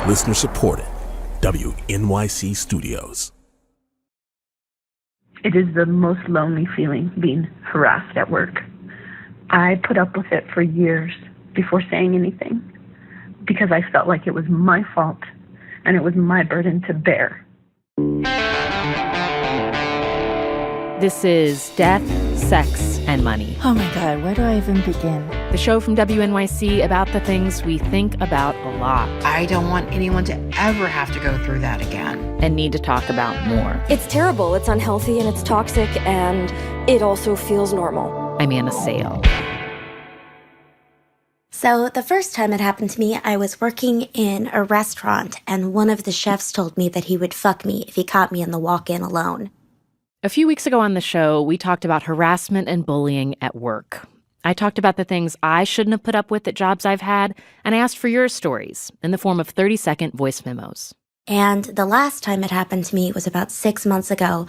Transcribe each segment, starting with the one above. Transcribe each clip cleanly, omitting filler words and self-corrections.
Listener supported. WNYC Studios. It is the most lonely feeling, being harassed at work. I put up with it for years before saying anything because I felt like it was my fault and it was my burden to bear. This is Death, Sex, and Money. Oh my God, where do I even begin? The show from WNYC about the things we think about a lot. I don't want anyone to ever have to go through that again. And need to talk about more. It's terrible, it's unhealthy, and it's toxic, and it also feels normal. I'm Anna Sale. So the first time it happened to me, I was working in a restaurant, and one of the chefs told me that he would fuck me if he caught me in the walk-in alone. A few weeks ago on the show, we talked about harassment and bullying at work. I talked about the things I shouldn't have put up with at jobs I've had, and I asked for your stories in the form of 30-second voice memos. And the last time it happened to me was about 6 months ago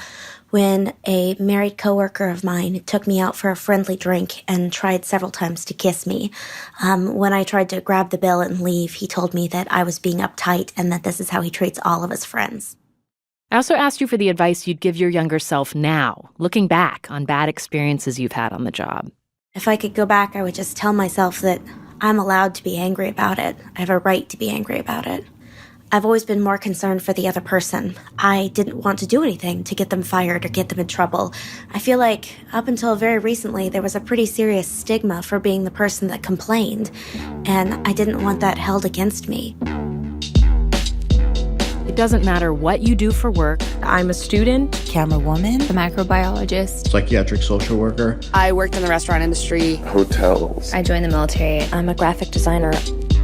when a married coworker of mine took me out for a friendly drink and tried several times to kiss me. When I tried to grab the bill and leave, he told me that I was being uptight and that this is how he treats all of his friends. I also asked you for the advice you'd give your younger self now, looking back on bad experiences you've had on the job. If I could go back, I would just tell myself that I'm allowed to be angry about it. I have a right to be angry about it. I've always been more concerned for the other person. I didn't want to do anything to get them fired or get them in trouble. I feel like up until very recently, there was a pretty serious stigma for being the person that complained, and I didn't want that held against me. It doesn't matter what you do for work. I'm a student, camera woman, a microbiologist, psychiatric social worker. I worked in the restaurant industry. Hotels. I joined the military. I'm a graphic designer.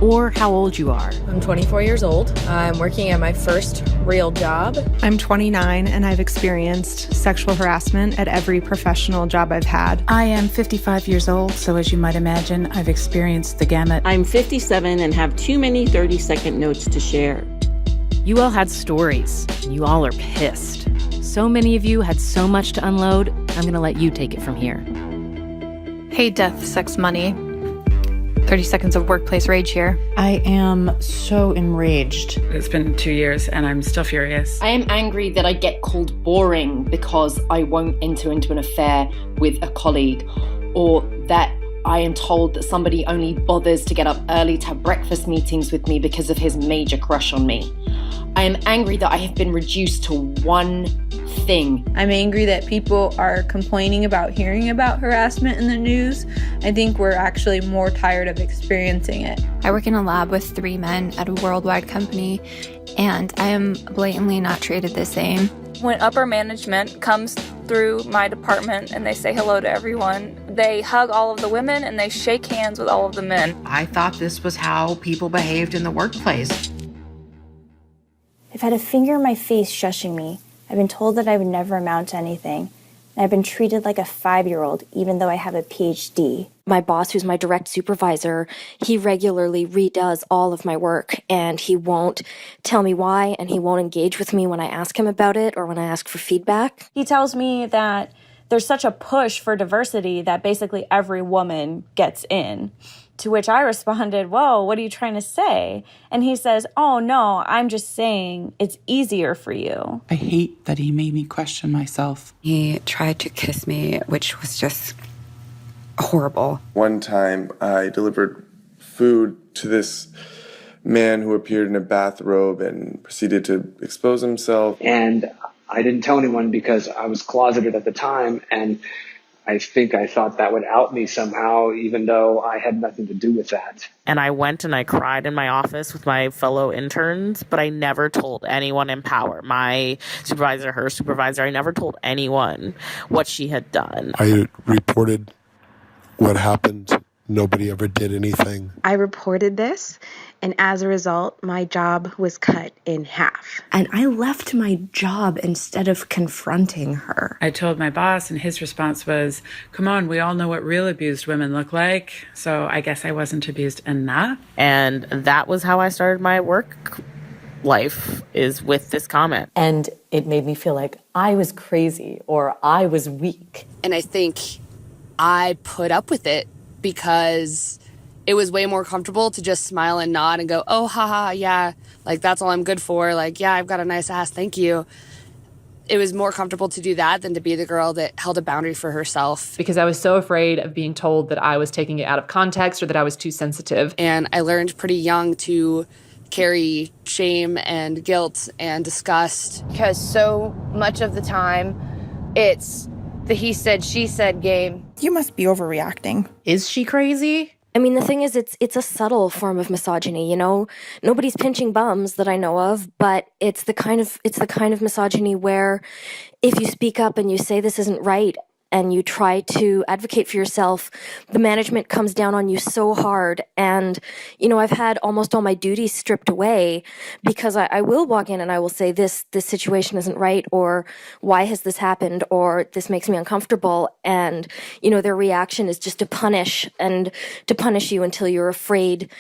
Or how old you are. I'm 24 years old. I'm working at my first real job. I'm 29 and I've experienced sexual harassment at every professional job I've had. I am 55 years old, so as you might imagine, I've experienced the gamut. I'm 57 and have too many 30-second notes to share. You all had stories, and you all are pissed. So many of you had so much to unload, I'm going to let you take it from here. Hey, Death, Sex, Money. 30 seconds of workplace rage here. I am so enraged. It's been 2 years and I'm still furious. I am angry that I get called boring because I won't enter into an affair with a colleague, or that I am told that somebody only bothers to get up early to have breakfast meetings with me because of his major crush on me. I am angry that I have been reduced to one thing. I'm angry that people are complaining about hearing about harassment in the news. I think we're actually more tired of experiencing it. I work in a lab with 3 men at a worldwide company, and I am blatantly not treated the same. When upper management comes through my department and they say hello to everyone, they hug all of the women and they shake hands with all of the men. I thought this was how people behaved in the workplace. I've had a finger in my face shushing me. I've been told that I would never amount to anything. And I've been treated like a 5-year-old, even though I have a PhD. My boss, who's my direct supervisor, he regularly redoes all of my work, and he won't tell me why, and he won't engage with me when I ask him about it or when I ask for feedback. He tells me that there's such a push for diversity that basically every woman gets in. To which I responded, whoa, what are you trying to say? And he says, oh, no, I'm just saying it's easier for you. I hate that he made me question myself. He tried to kiss me, which was just horrible. One time I delivered food to this man who appeared in a bathrobe and proceeded to expose himself. And I didn't tell anyone because I was closeted at the time, and I think I thought that would out me somehow, even though I had nothing to do with that. And I went and I cried in my office with my fellow interns, but I never told anyone in power, my supervisor, her supervisor, I never told anyone what she had done. I reported what happened. Nobody ever did anything. I reported this, and as a result, my job was cut in half. And I left my job instead of confronting her. I told my boss, and his response was, come on, we all know what real abused women look like. So I guess I wasn't abused enough. And that was how I started my work life, is with this comment. And it made me feel like I was crazy or I was weak. And I think I put up with it because it was way more comfortable to just smile and nod and go, oh, haha, yeah, like, that's all I'm good for. Like, yeah, I've got a nice ass, thank you. It was more comfortable to do that than to be the girl that held a boundary for herself. Because I was so afraid of being told that I was taking it out of context or that I was too sensitive. And I learned pretty young to carry shame and guilt and disgust. Because so much of the time, it's the he said, she said game. You must be overreacting. Is she crazy? I mean, the thing is, it's a subtle form of misogyny, you know? Nobody's pinching bums that I know of, but it's the kind of misogyny where if you speak up and you say this isn't right and you try to advocate for yourself, the management comes down on you so hard. And, you know, I've had almost all my duties stripped away because I will walk in and I will say this situation isn't right, or why has this happened, or this makes me uncomfortable. And, you know, their reaction is just to punish you until you're afraid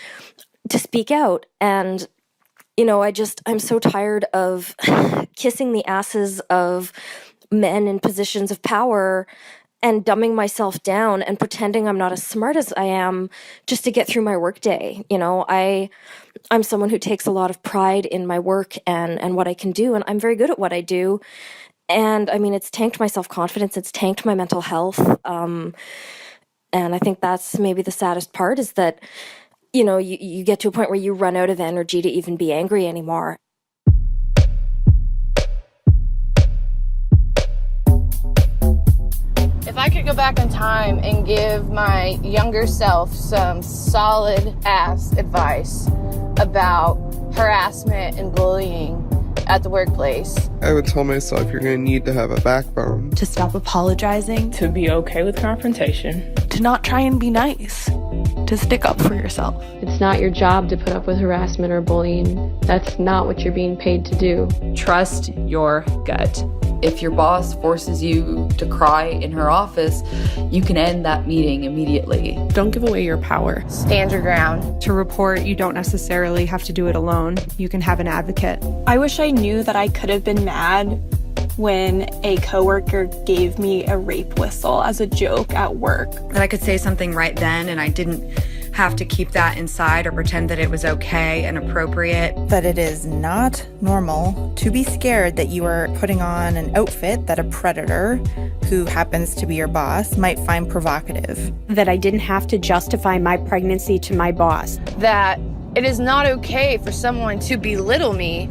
to speak out. And, you know, I'm so tired of kissing the asses of men in positions of power and dumbing myself down and pretending I'm not as smart as I am just to get through my workday. You know, I'm someone who takes a lot of pride in my work and what I can do, and I'm very good at what I do. And I mean, it's tanked my self-confidence, it's tanked my mental health. And I think that's maybe the saddest part, is that, you know, you get to a point where you run out of energy to even be angry anymore. If I could go back in time and give my younger self some solid ass advice about harassment and bullying at the workplace, I would tell myself you're going to need to have a backbone. To stop apologizing. To be okay with confrontation. To not try and be nice. To stick up for yourself. It's not your job to put up with harassment or bullying. That's not what you're being paid to do. Trust your gut. If your boss forces you to cry in her office, you can end that meeting immediately. Don't give away your power. Stand your ground. To report, you don't necessarily have to do it alone. You can have an advocate. I wish I knew that I could have been mad when a coworker gave me a rape whistle as a joke at work. That I could say something right then and I didn't have to keep that inside or pretend that it was okay and appropriate. That it is not normal to be scared that you are putting on an outfit that a predator, who happens to be your boss, might find provocative. That I didn't have to justify my pregnancy to my boss. That it is not okay for someone to belittle me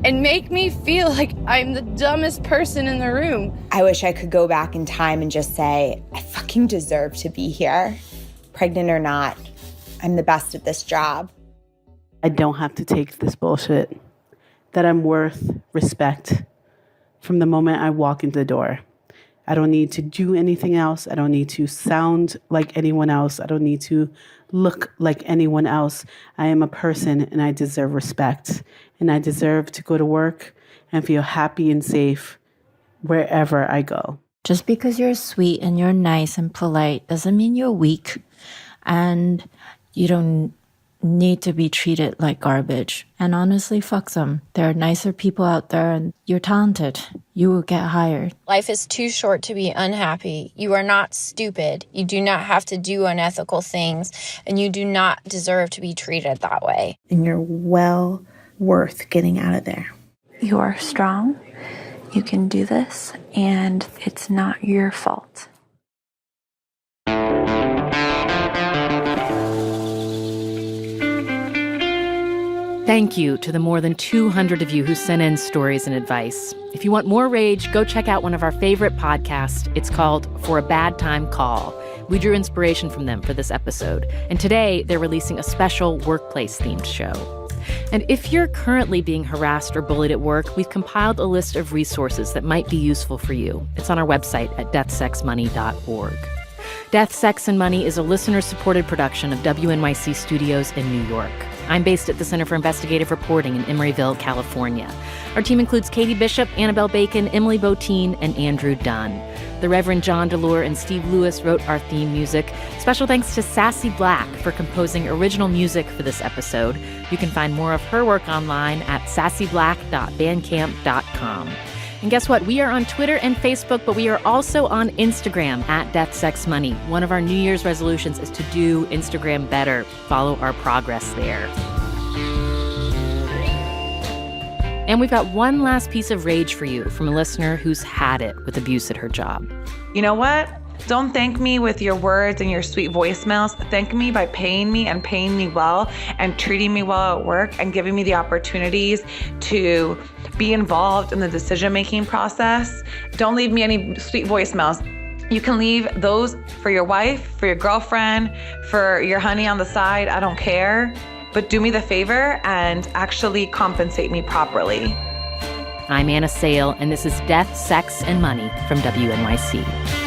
and make me feel like I'm the dumbest person in the room. I wish I could go back in time and just say, I fucking deserve to be here. Pregnant or not, I'm the best at this job. I don't have to take this bullshit. That I'm worth respect from the moment I walk into the door. I don't need to do anything else. I don't need to sound like anyone else. I don't need to look like anyone else. I am a person and I deserve respect. And I deserve to go to work and feel happy and safe wherever I go. Just because you're sweet and you're nice and polite doesn't mean you're weak. And you don't need to be treated like garbage. And honestly, fuck them. There are nicer people out there and you're talented. You will get hired. Life is too short to be unhappy. You are not stupid. You do not have to do unethical things. And you do not deserve to be treated that way. And you're well worth getting out of there. You are strong. You can do this. And it's not your fault. Thank you to the more than 200 of you who sent in stories and advice. If you want more rage, go check out one of our favorite podcasts. It's called For a Bad Time Call. We drew inspiration from them for this episode. And today, they're releasing a special workplace-themed show. And if you're currently being harassed or bullied at work, we've compiled a list of resources that might be useful for you. It's on our website at deathsexmoney.org. Death, Sex, and Money is a listener-supported production of WNYC Studios in New York. I'm based at the Center for Investigative Reporting in Emeryville, California. Our team includes Katie Bishop, Annabelle Bacon, Emily Botine, and Andrew Dunn. The Reverend John DeLure and Steve Lewis wrote our theme music. Special thanks to Sassy Black for composing original music for this episode. You can find more of her work online at sassyblack.bandcamp.com. And guess what? We are on Twitter and Facebook, but we are also on Instagram at Death, Sex, Money. One of our New Year's resolutions is to do Instagram better. Follow our progress there. And we've got one last piece of rage for you from a listener who's had it with abuse at her job. You know what? Don't thank me with your words and your sweet voicemails. Thank me by paying me and paying me well and treating me well at work and giving me the opportunities to be involved in the decision-making process. Don't leave me any sweet voicemails. You can leave those for your wife, for your girlfriend, for your honey on the side. I don't care. But do me the favor and actually compensate me properly. I'm Anna Sale, and this is Death, Sex, and Money from WNYC.